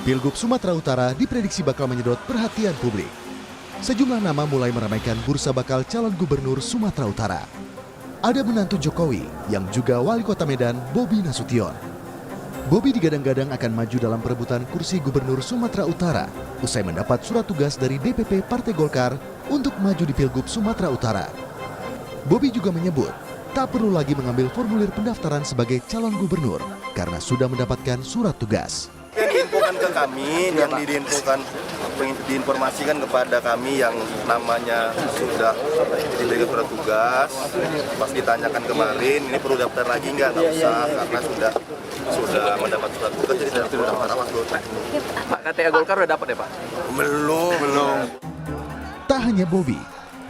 Pilgub Sumatera Utara diprediksi bakal menyedot perhatian publik. Sejumlah nama mulai meramaikan bursa bakal calon gubernur Sumatera Utara. Ada menantu Jokowi yang juga wali kota Medan, Bobi Nasution. Bobi digadang-gadang akan maju dalam perebutan kursi gubernur Sumatera Utara usai mendapat surat tugas dari DPP Partai Golkar untuk maju di Pilgub Sumatera Utara. Bobi juga menyebut tak perlu lagi mengambil formulir pendaftaran sebagai calon gubernur karena sudah mendapatkan surat tugas. Yang diinfokan ke kami, yang diinformasikan kepada kami yang namanya sudah diberikan surat tugas, pas ditanyakan kemarin, ini perlu daftar lagi nggak usah, karena sudah mendapat surat tugas, jadi tidak perlu daftar awas dulu. Pak, KTA Golkar udah dapat ya Pak? Belum. Tak hanya Bobi,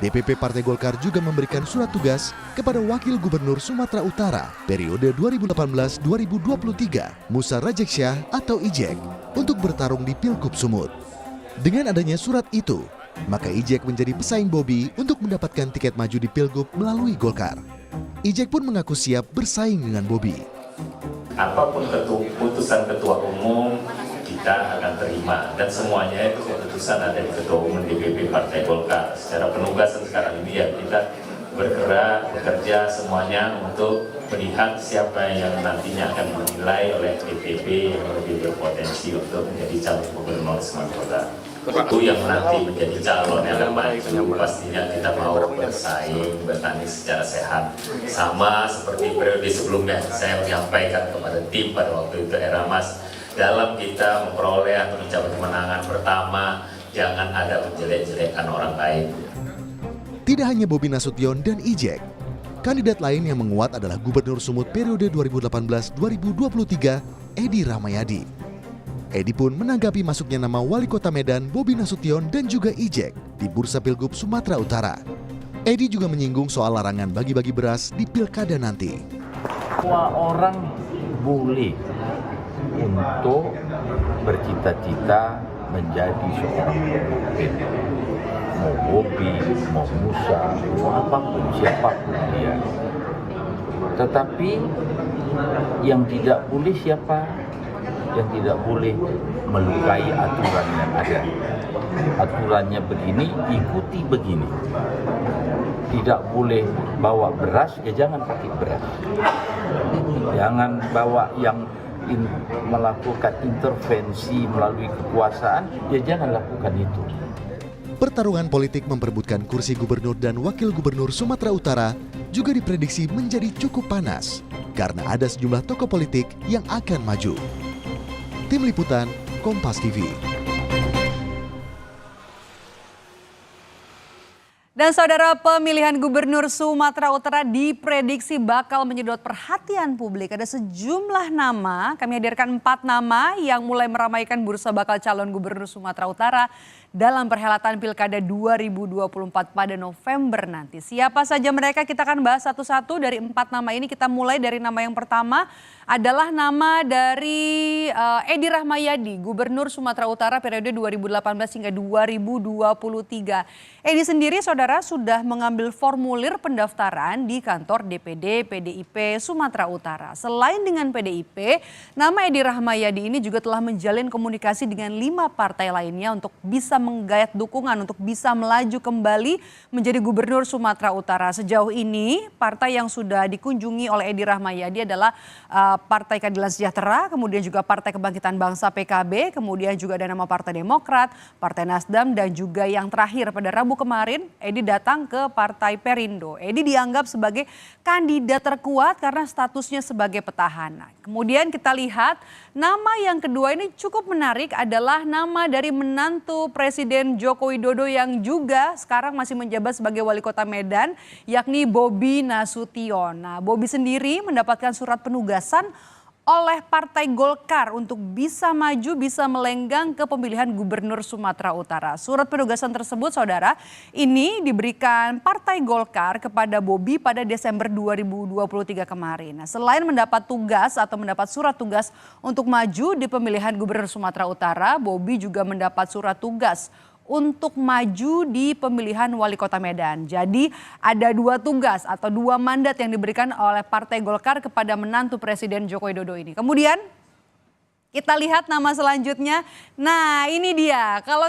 DPP Partai Golkar juga memberikan surat tugas kepada Wakil Gubernur Sumatera Utara periode 2018-2023, Musa Rajeksyah atau Ijek, untuk bertarung di Pilgub Sumut. Dengan adanya surat itu, maka Ijek menjadi pesaing Bobi untuk mendapatkan tiket maju di Pilgub melalui Golkar. Ijek pun mengaku siap bersaing dengan Bobi. Apapun keputusan ketua umum, kita akan terima, dan semuanya itu keputusan ada di ketua umum DPP Partai Golkar. Secara penugasan sekarang ini ya kita bergerak, bekerja semuanya untuk melihat siapa yang nantinya akan dinilai oleh DPP yang lebih berpotensi untuk menjadi calon gubernur Sumatera Utara. Itu yang nanti menjadi calon yang maju, pastinya kita mau bersaing, bertanding secara sehat. Sama seperti periode sebelumnya, saya menyampaikan kepada tim pada waktu itu era Mas, dalam kita memperoleh atau mencapai kemenangan pertama, jangan ada menjelek-jelekan orang lain. Tidak hanya Bobi Nasution dan Ijek, kandidat lain yang menguat adalah Gubernur Sumut periode 2018-2023, Edi Rahmayadi. Edi pun menanggapi masuknya nama Wali Kota Medan, Bobi Nasution dan juga Ijek di Bursa Pilgub Sumatera Utara. Edi juga menyinggung soal larangan bagi-bagi beras di pilkada nanti. Semua orang boleh untuk bercita-cita menjadi seorang pemimpin. Mau Bobi, mau Musa, mau apapun, siapapun dia. Tetapi yang tidak boleh siapa? Yang tidak boleh melukai aturan yang ada. Aturannya begini, ikuti begini. Tidak boleh bawa beras, ya jangan pakai beras. Jangan bawa yang melakukan intervensi melalui kekuasaan, ya jangan lakukan itu. Pertarungan politik memperebutkan kursi gubernur dan wakil gubernur Sumatera Utara juga diprediksi menjadi cukup panas karena ada sejumlah tokoh politik yang akan maju. Tim Liputan, Kompas TV. Dan saudara, pemilihan gubernur Sumatera Utara diprediksi bakal menyedot perhatian publik. Ada sejumlah nama, kami hadirkan 4 nama yang mulai meramaikan bursa bakal calon gubernur Sumatera Utara dalam perhelatan Pilkada 2024 pada November nanti. Siapa saja mereka kita akan bahas satu-satu. Dari 4 nama ini kita mulai dari nama yang pertama adalah nama dari Edi Rahmayadi, Gubernur Sumatera Utara periode 2018 hingga 2023. Edi sendiri saudara sudah mengambil formulir pendaftaran di kantor DPD PDIP Sumatera Utara. Selain dengan PDIP, nama Edi Rahmayadi ini juga telah menjalin komunikasi dengan 5 partai lainnya untuk bisa menggayat dukungan untuk bisa melaju kembali menjadi Gubernur Sumatera Utara. Sejauh ini partai yang sudah dikunjungi oleh Edi Rahmayadi adalah Partai Keadilan Sejahtera, kemudian juga Partai Kebangkitan Bangsa PKB, kemudian juga ada nama Partai Demokrat, Partai Nasdem, dan juga yang terakhir pada Rabu kemarin Edi datang ke Partai Perindo. Edi dianggap sebagai kandidat terkuat karena statusnya sebagai petahana. Kemudian kita lihat nama yang kedua ini cukup menarik adalah nama dari menantu Presiden Joko Widodo yang juga sekarang masih menjabat sebagai Wali Kota Medan, yakni Bobi Nasution. Nah, Bobi sendiri mendapatkan surat penugasan oleh Partai Golkar untuk bisa maju, bisa melenggang ke pemilihan Gubernur Sumatera Utara. Surat penugasan tersebut, saudara, ini diberikan Partai Golkar kepada Bobi pada Desember 2023 kemarin. Nah, selain mendapat tugas atau mendapat surat tugas untuk maju di pemilihan Gubernur Sumatera Utara, Bobi juga mendapat surat tugas untuk maju di pemilihan Wali Kota Medan. Jadi ada 2 tugas atau 2 mandat yang diberikan oleh Partai Golkar kepada menantu Presiden Joko Widodo ini. Kemudian Kita lihat nama selanjutnya. Nah ini dia, kalau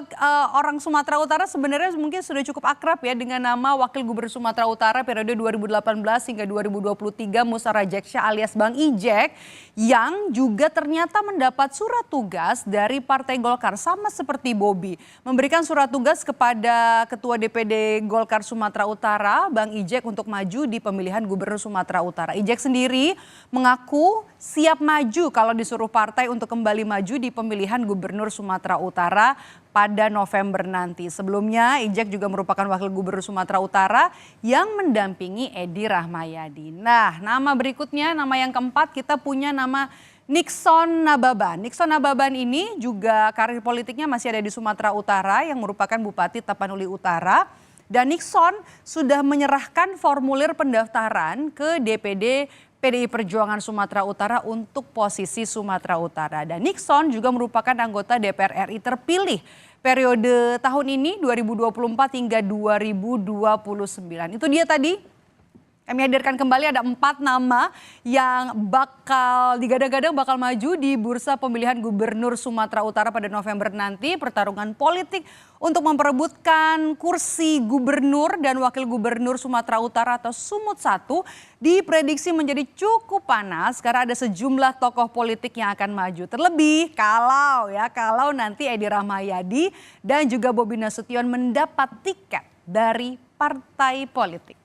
orang Sumatera Utara sebenarnya mungkin sudah cukup akrab ya dengan nama Wakil Gubernur Sumatera Utara periode 2018 hingga 2023 Musa Rajeksyah alias Bang Ijek, yang juga ternyata mendapat surat tugas dari Partai Golkar sama seperti Bobi. Memberikan surat tugas kepada Ketua DPD Golkar Sumatera Utara Bang Ijek untuk maju di pemilihan Gubernur Sumatera Utara. Ijek sendiri mengaku siap maju kalau disuruh partai untuk kembali maju di pemilihan Gubernur Sumatera Utara pada November nanti. Sebelumnya Ijek juga merupakan Wakil Gubernur Sumatera Utara yang mendampingi Edi Rahmayadi. Nah, nama berikutnya, nama yang keempat kita punya nama Nixon Nababan. Nixon Nababan ini juga karir politiknya masih ada di Sumatera Utara yang merupakan Bupati Tapanuli Utara. Dan Nixon sudah menyerahkan formulir pendaftaran ke DPD PDI Perjuangan Sumatera Utara untuk posisi Sumatera Utara. Dan Nixon juga merupakan anggota DPR RI terpilih periode tahun ini 2024 hingga 2029. Itu dia tadi. Kami hadirkan kembali ada 4 nama yang bakal digadang-gadang bakal maju di bursa pemilihan Gubernur Sumatera Utara pada November nanti. Pertarungan politik untuk memperebutkan kursi Gubernur dan Wakil Gubernur Sumatera Utara atau Sumut 1 diprediksi menjadi cukup panas karena ada sejumlah tokoh politik yang akan maju. Terlebih kalau nanti Edi Rahmayadi dan juga Bobi Nasution mendapat tiket dari partai politik.